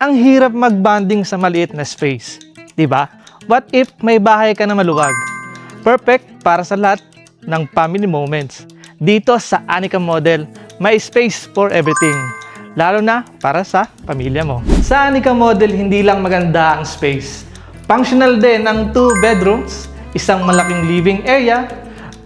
Ang hirap mag-bonding sa maliit na space, di ba? What if may bahay ka na maluwag? Perfect para sa lahat ng family moments. Dito sa Anika Model, may space for everything. Lalo na para sa pamilya mo. Sa Anika Model, hindi lang maganda ang space. Functional din ang 2 bedrooms, isang malaking living area,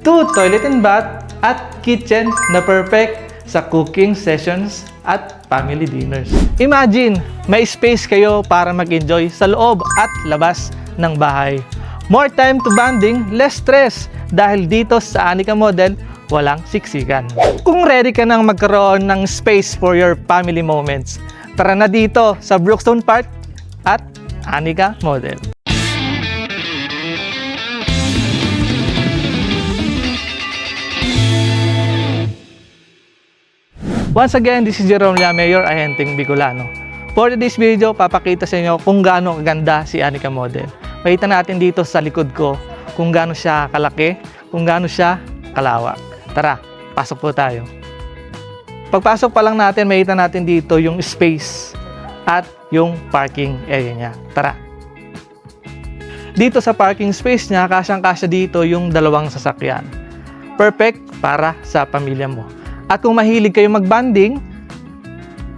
2 toilet and bath, at kitchen na perfect sa cooking sessions at family dinners. Imagine, may space kayo para mag-enjoy sa loob at labas ng bahay. More time to bonding, less stress. Dahil dito sa Anika Model, walang siksikan. Kung ready ka nang magkaroon ng space for your family moments, tara na dito sa Brookstone Park at Anika Model. Once again, this is Jerome Mayor, Ahenteng Bicolano. For today's video, papakita sa inyo kung gaano kaganda si Anika Model. Makita natin dito sa likod ko kung gaano siya kalaki, kung gaano siya kalawak. Tara, pasok po tayo. Pagpasok pa lang natin, makita natin dito yung space at yung parking area niya. Tara. Dito sa parking space niya, kasyang-kasya dito yung 2 sasakyan. Perfect para sa pamilya mo. At kung mahilig kayo mag-bonding,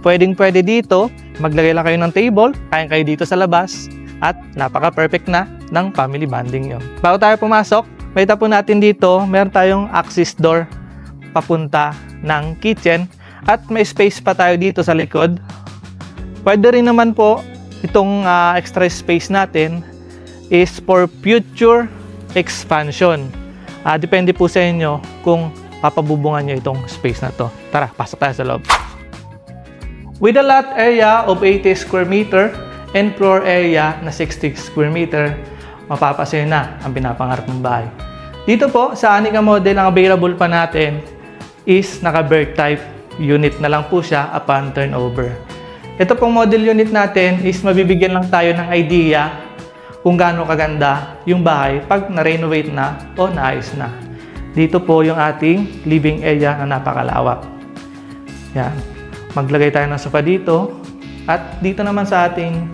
pwedeng-pwede dito, maglagay lang kayo ng table, kain kayo dito sa labas, at napaka-perfect na ng family bonding nyo. Bago tayo pumasok, makita po natin dito, meron tayong access door papunta ng kitchen, at may space pa tayo dito sa likod. Pwede rin naman po, itong extra space natin is for future expansion. Depende po sa inyo kung papabubungan nyo itong space na to. Tara, pasok tayo sa loob. With a lot area of 80 square meter and floor area na 60 square meter, mapapasaya na ang pinapangarap mong bahay. Dito po sa Anika Model, ang available pa natin is naka-berth type unit na lang po siya upon turnover. Ito pong model unit natin is mabibigyan lang tayo ng idea kung gaano kaganda yung bahay pag na-renovate na o naayos na. Dito po yung ating living area na napakalawak. Yan. Maglagay tayo ng sofa dito. At dito naman sa ating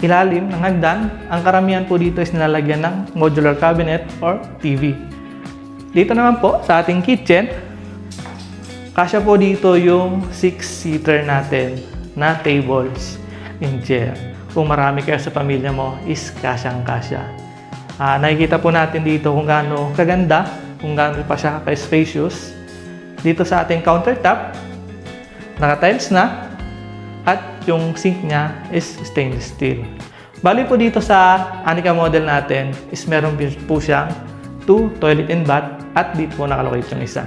ilalim ng hagdan, ang karamihan po dito is nilalagyan ng modular cabinet or TV. Dito naman po sa ating kitchen, kasya po dito yung 6-seater natin na tables and chair. Kung marami kayo sa pamilya mo, is kasyang-kasya. Nakikita po natin dito kung gaano kaganda, kung gaano pa siya ka-spacious. Dito sa ating countertop, naka-tiles na, at yung sink niya is stainless steel. Bali po dito sa Anika Model natin is meron po siyang 2 toilet and bath, at dito po nakalocate yung isa.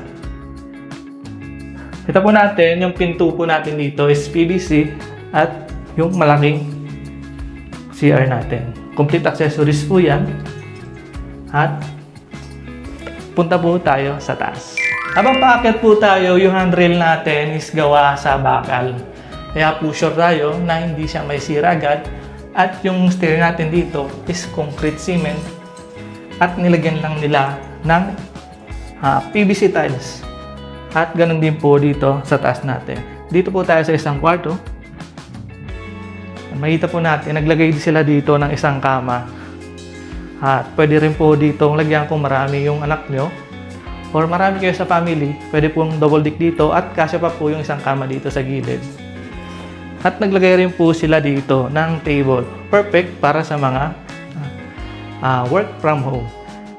Kita po natin, yung pinto po natin dito is PVC at yung malaking CR natin. Complete accessories po yan. At punta po tayo sa taas. Habang paakyat po tayo, yung handrail natin is gawa sa bakal. Kaya po sure tayo na hindi siya may sira agad. At yung stair natin dito is concrete cement. At nilagyan lang nila ng PVC tiles. At ganun din po dito sa taas natin. Dito po tayo sa isang kwarto. Makita po natin, naglagay sila dito ng isang kama. At pwede rin po dito lagyan kung marami yung anak nyo or marami kayo sa family, pwede pong double deck dito at kasya pa po yung isang kama dito sa gilid. At naglagay rin po sila dito ng table. Perfect para sa mga work from home.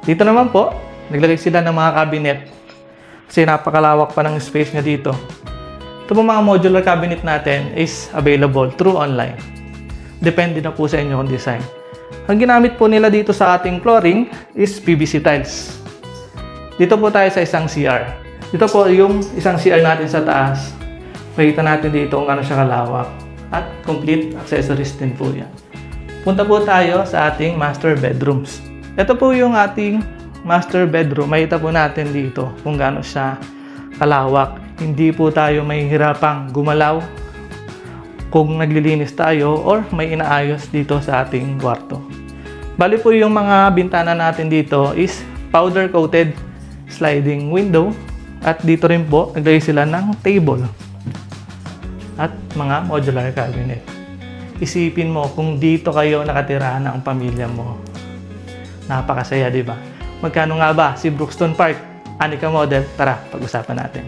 Dito naman po, naglagay sila ng mga cabinet kasi napakalawak pa ng space niya dito. Ito po mga modular cabinet natin is available through online. Depende na po sa inyong design. Ang ginamit po nila dito sa ating flooring is PVC tiles. Dito po tayo sa isang CR. Dito po yung isang CR natin sa taas. Makita natin dito kung ano siya kalawak. At complete accessories din po yan. Punta po tayo sa ating master bedrooms. Ito po yung ating master bedroom. Makita po natin dito kung gaano siya kalawak. Hindi po tayo mahihirapang gumalaw kung naglilinis tayo or may inaayos dito sa ating kwarto. Bali po yung mga bintana natin dito is powder coated sliding window at dito rin po naglagay sila ng table at mga modular cabinet. Isipin mo kung dito kayo nakatira ng pamilya mo. Napakasaya, di ba? Magkano nga ba si Brookstone Park, Anika Model? Tara, pag-usapan natin.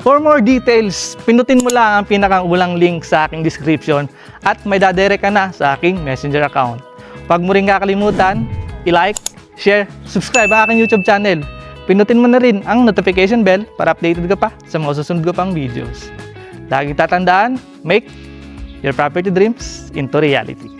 For more details, pinutin mo lang ang pinakaulang link sa aking description at may dadirect ka na sa aking messenger account. Huwag mo rin kakalimutan, i-like, share, subscribe ang aking YouTube channel. Pinutin mo na rin ang notification bell para updated ka pa sa mga susunod ko pang videos. Laging tatandaan, make your property dreams into reality.